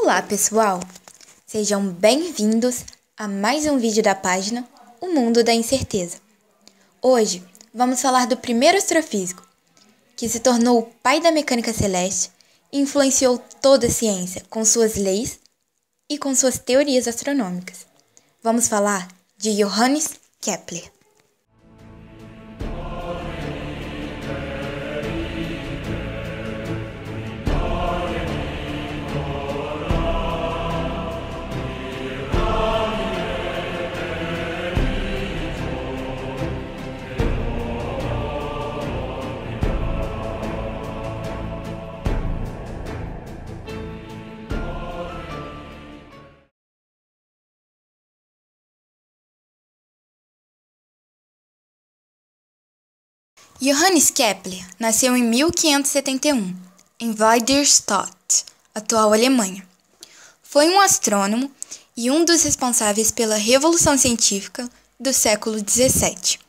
Olá, pessoal! Sejam bem-vindos a mais um vídeo da página O Mundo da Incerteza. Hoje vamos falar do primeiro astrofísico, que se tornou o pai da mecânica celeste e influenciou toda a ciência com suas leis e com suas teorias astronômicas. Vamos falar de Johannes Kepler. Johannes Kepler nasceu em 1571, em Weiderstadt, atual Alemanha. Foi um astrônomo e um dos responsáveis pela Revolução Científica do século XVII.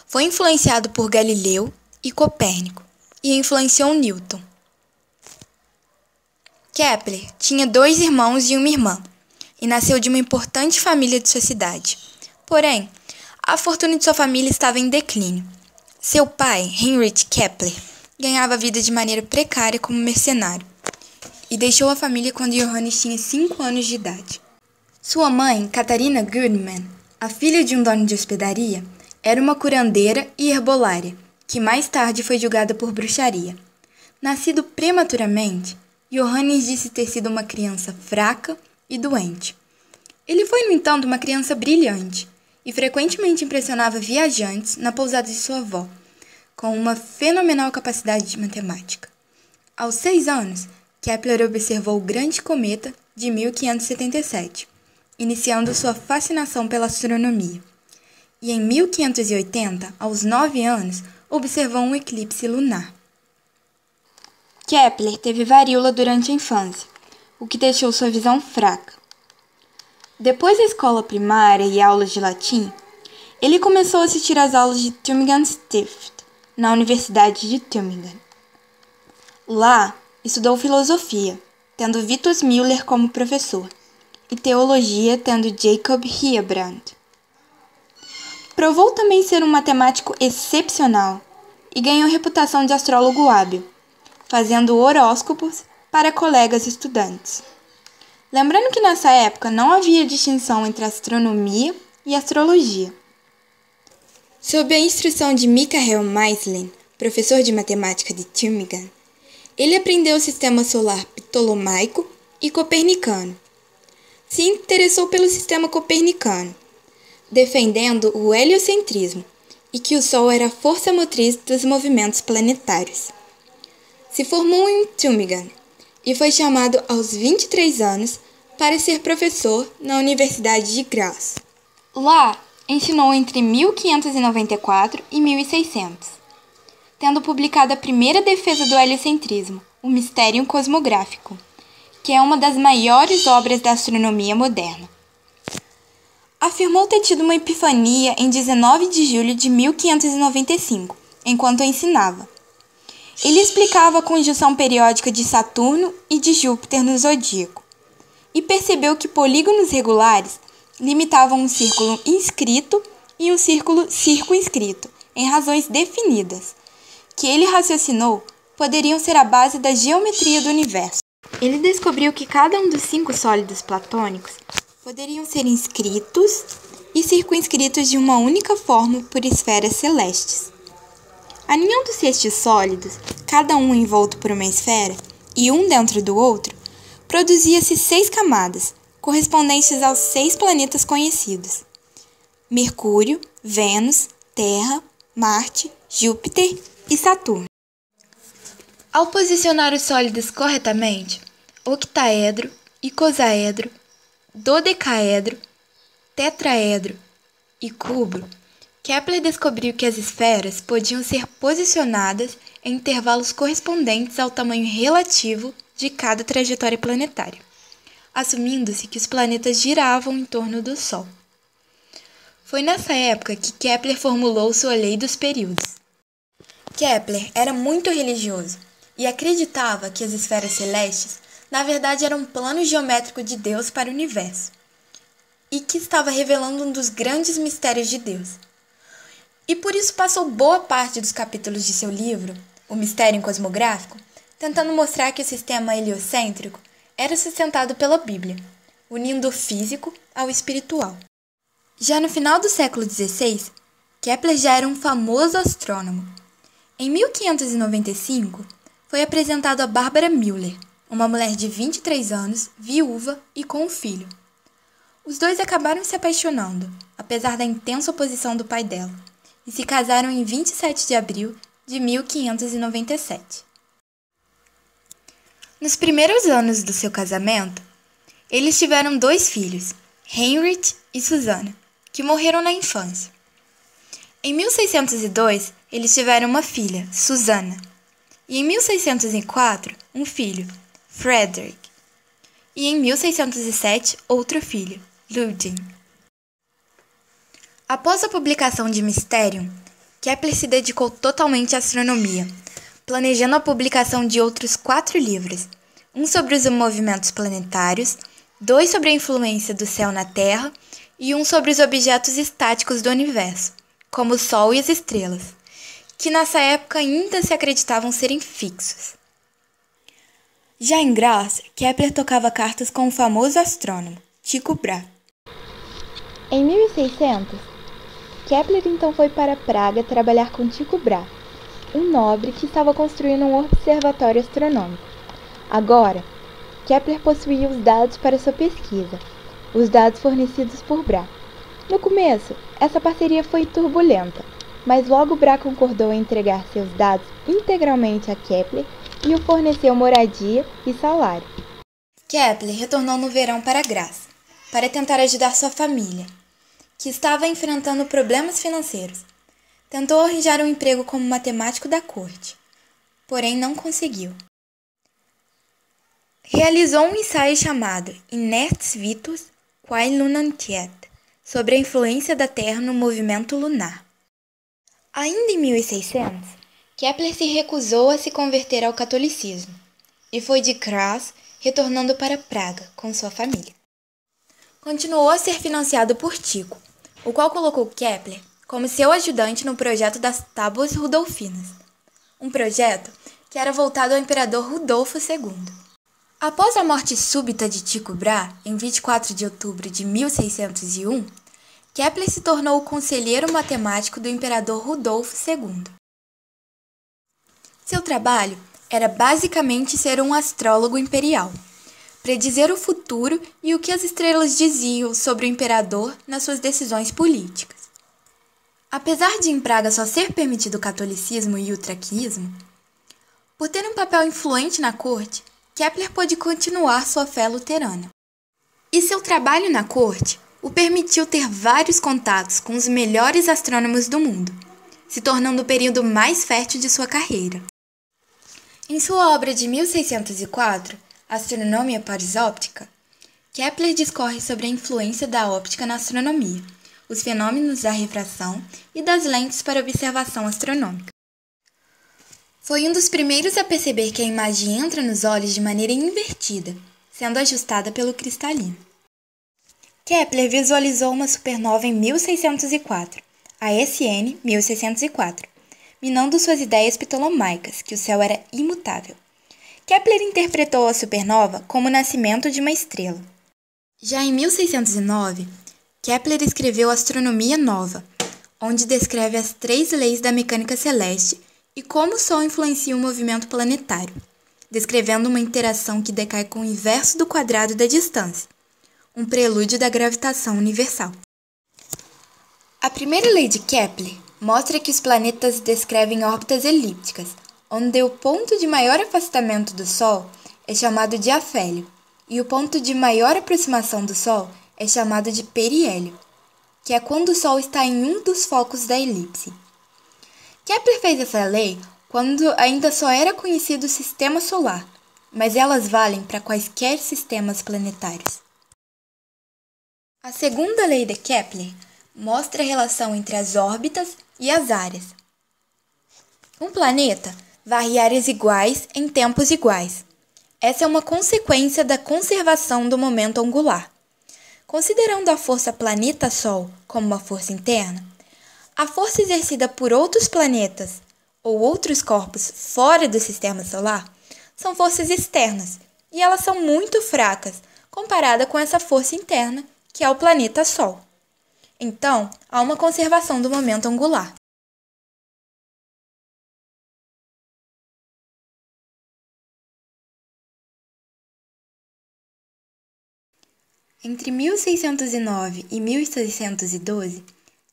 Foi influenciado por Galileu e Copérnico e influenciou Newton. Kepler tinha 2 irmãos e uma irmã e nasceu de uma importante família de sua cidade. Porém, a fortuna de sua família estava em declínio. Seu pai, Heinrich Kepler, ganhava vida de maneira precária como mercenário e deixou a família quando Johannes tinha 5 anos de idade. Sua mãe, Katharina Goodman, a filha de um dono de hospedaria, era uma curandeira e herbolária, que mais tarde foi julgada por bruxaria. Nascido prematuramente, Johannes disse ter sido uma criança fraca e doente. Ele foi, no entanto, uma criança brilhante e frequentemente impressionava viajantes na pousada de sua avó, com uma fenomenal capacidade de matemática. Aos 6 anos, Kepler observou o grande cometa de 1577, iniciando sua fascinação pela astronomia. E em 1580, aos 9 anos, observou um eclipse lunar. Kepler teve varíola durante a infância, o que deixou sua visão fraca. Depois da escola primária e aulas de latim, ele começou a assistir às aulas de Tübingen Stift, na Universidade de Tübingen. Lá, estudou filosofia, tendo Vitus Müller como professor, e teologia, tendo Jacob Hildebrand. Provou também ser um matemático excepcional e ganhou reputação de astrólogo hábil, fazendo horóscopos para colegas estudantes. Lembrando que nessa época não havia distinção entre astronomia e astrologia. Sob a instrução de Michael Maestlin, professor de matemática de Tübingen, ele aprendeu o sistema solar ptolomaico e copernicano. Se interessou pelo sistema copernicano, defendendo o heliocentrismo e que o Sol era a força motriz dos movimentos planetários. Se formou em Tübingen e foi chamado aos 23 anos para ser professor na Universidade de Graz. Lá, ensinou entre 1594 e 1600, tendo publicado a primeira defesa do heliocentrismo, o Mysterium Cosmográfico, que é uma das maiores obras da astronomia moderna. Afirmou ter tido uma epifania em 19 de julho de 1595, enquanto ensinava. Ele explicava a conjunção periódica de Saturno e de Júpiter no zodíaco, e percebeu que polígonos regulares limitavam um círculo inscrito e um círculo circunscrito, em razões definidas, que ele raciocinou poderiam ser a base da geometria do universo. Ele descobriu que cada um dos 5 sólidos platônicos poderiam ser inscritos e circunscritos de uma única forma por esferas celestes. Aninhando-se estes sólidos, cada um envolto por uma esfera, e um dentro do outro, produzia-se 6 camadas, correspondentes aos 6 planetas conhecidos: Mercúrio, Vênus, Terra, Marte, Júpiter e Saturno. Ao posicionar os sólidos corretamente, octaedro, icosaedro, dodecaedro, tetraedro e cubo, Kepler descobriu que as esferas podiam ser posicionadas em intervalos correspondentes ao tamanho relativo de cada trajetória planetária, assumindo-se que os planetas giravam em torno do Sol. Foi nessa época que Kepler formulou sua lei dos períodos. Kepler era muito religioso e acreditava que as esferas celestes na verdade era um plano geométrico de Deus para o universo, e que estava revelando um dos grandes mistérios de Deus. E por isso passou boa parte dos capítulos de seu livro, O Mistério Cosmográfico, tentando mostrar que o sistema heliocêntrico era sustentado pela Bíblia, unindo o físico ao espiritual. Já no final do século XVI, Kepler já era um famoso astrônomo. Em 1595, foi apresentado a Barbara Müller, uma mulher de 23 anos, viúva e com um filho. Os dois acabaram se apaixonando, apesar da intensa oposição do pai dela, e se casaram em 27 de abril de 1597. Nos primeiros anos do seu casamento, eles tiveram 2 filhos, Heinrich e Susanna, que morreram na infância. Em 1602, eles tiveram uma filha, Susanna, e em 1604, um filho, Frederick, e em 1607, outro filho, Ludwig. Após a publicação de Mysterium, Kepler se dedicou totalmente à astronomia, planejando a publicação de outros 4 livros, um sobre os movimentos planetários, 2 sobre a influência do céu na Terra e um sobre os objetos estáticos do universo, como o Sol e as estrelas, que nessa época ainda se acreditavam serem fixos. Já em Graz, Kepler tocava cartas com o famoso astrônomo, Tycho Brahe. Em 1600, Kepler então foi para Praga trabalhar com Tycho Brahe, um nobre que estava construindo um observatório astronômico. Agora, Kepler possuía os dados para sua pesquisa, os dados fornecidos por Brahe. No começo, essa parceria foi turbulenta, mas logo Brahe concordou em entregar seus dados integralmente a Kepler e o forneceu moradia e salário. Kepler retornou no verão para Graz, para tentar ajudar sua família, que estava enfrentando problemas financeiros. Tentou arranjar um emprego como matemático da corte, porém não conseguiu. Realizou um ensaio chamado Inerts Vitus quae Lunantiet, sobre a influência da Terra no movimento lunar. Ainda em 1600, Kepler se recusou a se converter ao catolicismo e foi de Graz retornando para Praga com sua família. Continuou a ser financiado por Tycho, o qual colocou Kepler como seu ajudante no projeto das Tábuas Rudolfinas, um projeto que era voltado ao imperador Rudolfo II. Após a morte súbita de Tycho Brahe, em 24 de outubro de 1601, Kepler se tornou o conselheiro matemático do imperador Rudolfo II. Seu trabalho era basicamente ser um astrólogo imperial, predizer o futuro e o que as estrelas diziam sobre o imperador nas suas decisões políticas. Apesar de em Praga só ser permitido o catolicismo e o traquismo, por ter um papel influente na corte, Kepler pôde continuar sua fé luterana. E seu trabalho na corte o permitiu ter vários contatos com os melhores astrônomos do mundo, se tornando o período mais fértil de sua carreira. Em sua obra de 1604, Astronomia Parsóptica, Kepler discorre sobre a influência da óptica na astronomia, os fenômenos da refração e das lentes para observação astronômica. Foi um dos primeiros a perceber que a imagem entra nos olhos de maneira invertida, sendo ajustada pelo cristalino. Kepler visualizou uma supernova em 1604, a SN 1604, minando suas ideias ptolomaicas, que o céu era imutável. Kepler interpretou a supernova como o nascimento de uma estrela. Já em 1609, Kepler escreveu Astronomia Nova, onde descreve as 3 leis da mecânica celeste e como o Sol influencia o movimento planetário, descrevendo uma interação que decai com o inverso do quadrado da distância, um prelúdio da gravitação universal. A primeira lei de Kepler mostra que os planetas descrevem órbitas elípticas, onde o ponto de maior afastamento do Sol é chamado de afélio e o ponto de maior aproximação do Sol é chamado de periélio, que é quando o Sol está em um dos focos da elipse. Kepler fez essa lei quando ainda só era conhecido o sistema solar, mas elas valem para quaisquer sistemas planetários. A segunda lei de Kepler mostra a relação entre as órbitas e as áreas. Um planeta varre áreas iguais em tempos iguais. Essa é uma consequência da conservação do momento angular. Considerando a força planeta-Sol como uma força interna, a força exercida por outros planetas ou outros corpos fora do sistema solar são forças externas, e elas são muito fracas comparada com essa força interna, que é o planeta Sol. Então, há uma conservação do momento angular. Entre 1609 e 1612,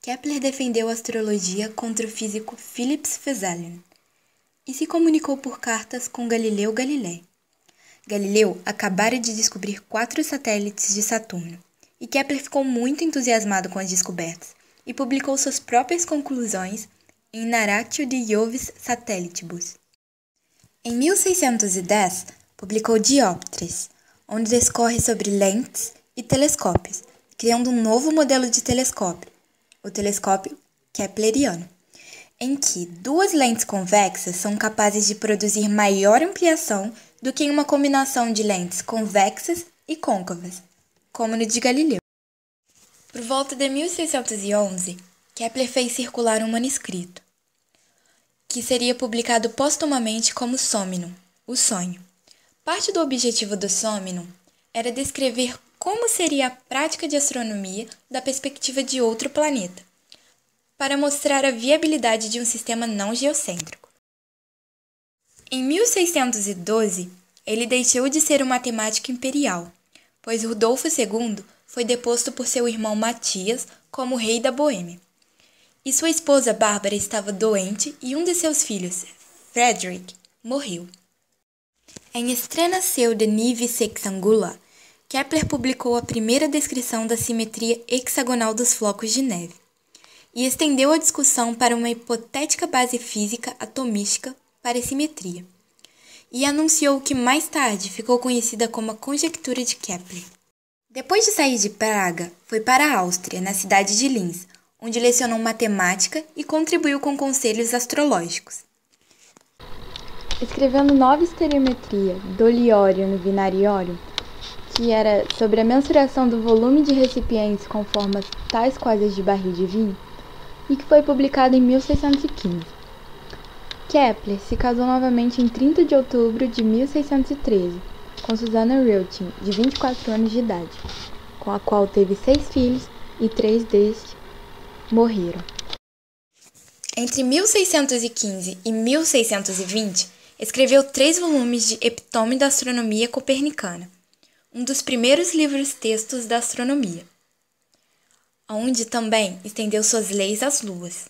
Kepler defendeu a astrologia contra o físico Philips Fessenden e se comunicou por cartas com Galileu Galilei. Galileu acabara de descobrir 4 satélites de Saturno, e Kepler ficou muito entusiasmado com as descobertas e publicou suas próprias conclusões em Narratio de Jovis Satellitibus. Em 1610, publicou Dioptres, onde discorre sobre lentes e telescópios, criando um novo modelo de telescópio, o telescópio kepleriano, em que 2 lentes convexas são capazes de produzir maior ampliação do que em uma combinação de lentes convexas e côncavas, como no de Galileu. Por volta de 1611, Kepler fez circular um manuscrito, que seria publicado póstumamente como Somnium, o sonho. Parte do objetivo do Somnium era descrever como seria a prática de astronomia da perspectiva de outro planeta, para mostrar a viabilidade de um sistema não geocêntrico. Em 1612, ele deixou de ser um matemático imperial, pois Rodolfo II foi deposto por seu irmão Matias como rei da Boêmia. E sua esposa Bárbara estava doente e um de seus filhos, Frederick, morreu. Em Estrena seu de Nive Sexangula, Kepler publicou a primeira descrição da simetria hexagonal dos flocos de neve e estendeu a discussão para uma hipotética base física atomística para a simetria, e anunciou o que mais tarde ficou conhecida como a conjectura de Kepler. Depois de sair de Praga, foi para a Áustria, na cidade de Linz, onde lecionou matemática e contribuiu com conselhos astrológicos. Escrevendo Nova Estereometria do Liório no Binariório, que era sobre a mensuração do volume de recipientes com formas tais quais as de barril de vinho, e que foi publicado em 1615. Kepler se casou novamente em 30 de outubro de 1613, com Susanna Reutin, de 24 anos de idade, com a qual teve 6 filhos e 3 destes morreram. Entre 1615 e 1620, escreveu 3 volumes de Epitome da Astronomia Copernicana, um dos primeiros livros-textos da astronomia, onde também estendeu suas leis às luas.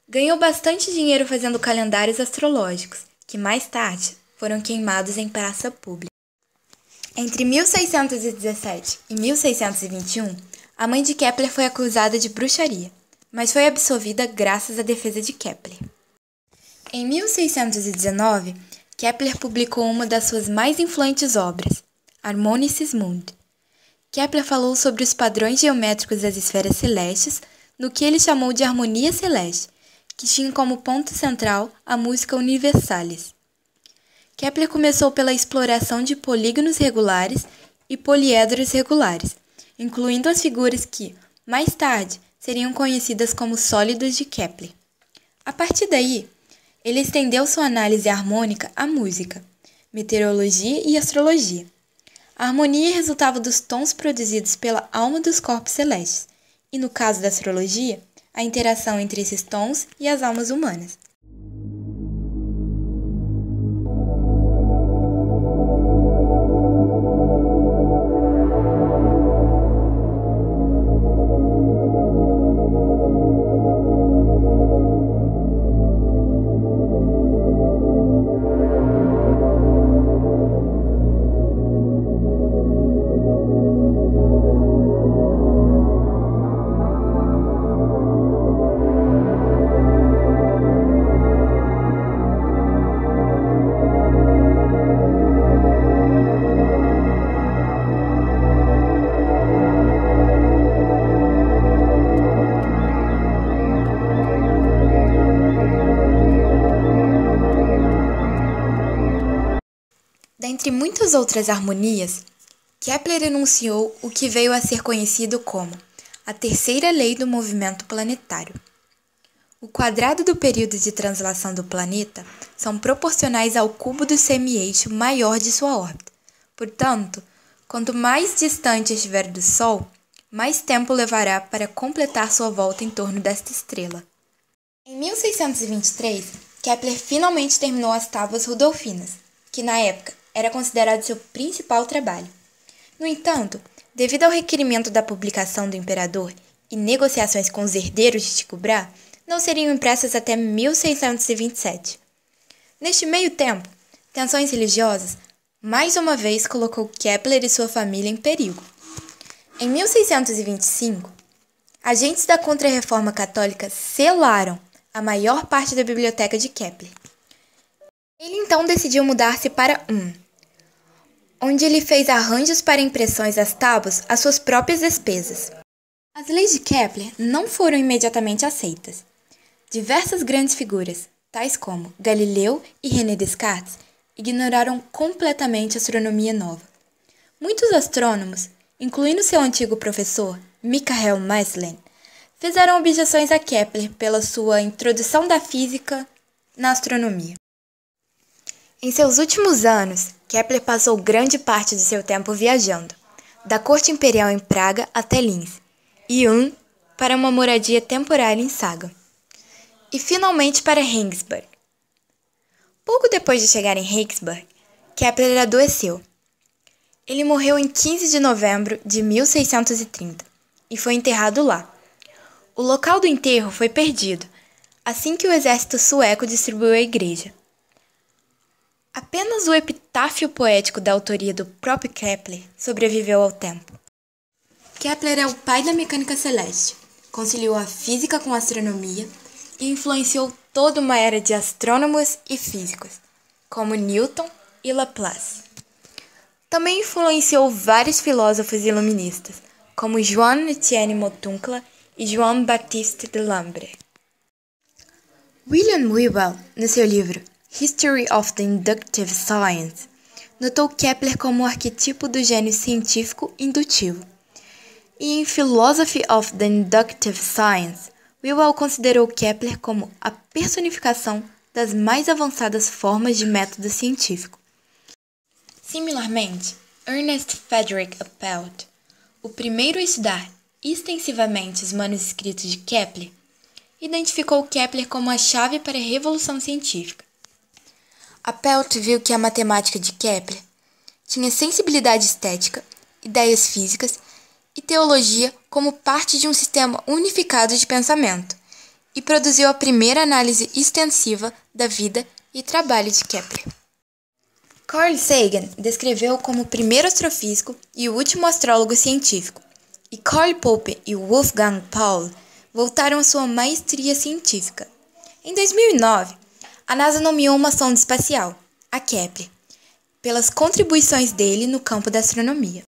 Ganhou bastante dinheiro fazendo calendários astrológicos, que mais tarde foram queimados em praça pública. Entre 1617 e 1621, a mãe de Kepler foi acusada de bruxaria, mas foi absolvida graças à defesa de Kepler. Em 1619, Kepler publicou uma das suas mais influentes obras, Harmonices Mundi. Kepler falou sobre os padrões geométricos das esferas celestes no que ele chamou de harmonia celeste, que tinha como ponto central a música universalis. Kepler começou pela exploração de polígonos regulares e poliedros regulares, incluindo as figuras que, mais tarde, seriam conhecidas como sólidos de Kepler. A partir daí, ele estendeu sua análise harmônica à música, meteorologia e astrologia. A harmonia resultava dos tons produzidos pela alma dos corpos celestes, e no caso da astrologia, a interação entre esses tons e as almas humanas. Entre muitas outras harmonias, Kepler enunciou o que veio a ser conhecido como a terceira lei do movimento planetário. O quadrado do período de translação do planeta são proporcionais ao cubo do semi-eixo maior de sua órbita. Portanto, quanto mais distante estiver do Sol, mais tempo levará para completar sua volta em torno desta estrela. Em 1623, Kepler finalmente terminou as Tábuas Rudolfinas, que na época era considerado seu principal trabalho. No entanto, devido ao requerimento da publicação do imperador e negociações com os herdeiros de Tycho Brahe, não seriam impressas até 1627. Neste meio tempo, tensões religiosas mais uma vez colocou Kepler e sua família em perigo. Em 1625, agentes da Contra-Reforma Católica selaram a maior parte da biblioteca de Kepler. Ele então decidiu mudar-se para onde ele fez arranjos para impressões das tábuas às suas próprias despesas. As leis de Kepler não foram imediatamente aceitas. Diversas grandes figuras, tais como Galileu e René Descartes, ignoraram completamente a astronomia nova. Muitos astrônomos, incluindo seu antigo professor, Michael Maestlin, fizeram objeções a Kepler pela sua introdução da física na astronomia. Em seus últimos anos, Kepler passou grande parte de seu tempo viajando, da corte imperial em Praga até Linz, e para uma moradia temporária em Saga, e finalmente para Regensburg. Pouco depois de chegar em Regensburg, Kepler adoeceu. Ele morreu em 15 de novembro de 1630 e foi enterrado lá. O local do enterro foi perdido assim que o exército sueco distribuiu a igreja. Apenas o epitáfio poético da autoria do próprio Kepler sobreviveu ao tempo. Kepler é o pai da mecânica celeste, conciliou a física com a astronomia e influenciou toda uma era de astrônomos e físicos, como Newton e Laplace. Também influenciou vários filósofos iluministas, como Johann-Etienne Montuncla e Jean-Baptiste Delambre. William Whewell, no seu livro History of the Inductive Science, notou Kepler como o arquetipo do gênio científico indutivo. E em Philosophy of the Inductive Science, Whewell considerou Kepler como a personificação das mais avançadas formas de método científico. Similarmente, Ernest Frederick Appelt, o primeiro a estudar extensivamente os manuscritos de Kepler, identificou Kepler como a chave para a revolução científica. Appelt viu que a matemática de Kepler tinha sensibilidade estética, ideias físicas e teologia como parte de um sistema unificado de pensamento, e produziu a primeira análise extensiva da vida e trabalho de Kepler. Carl Sagan descreveu-o como o primeiro astrofísico e o último astrólogo científico, e Karl Popper e Wolfgang Paul voltaram à sua maestria científica. Em 2009, a NASA nomeou uma sonda espacial, a Kepler, pelas contribuições dele no campo da astronomia.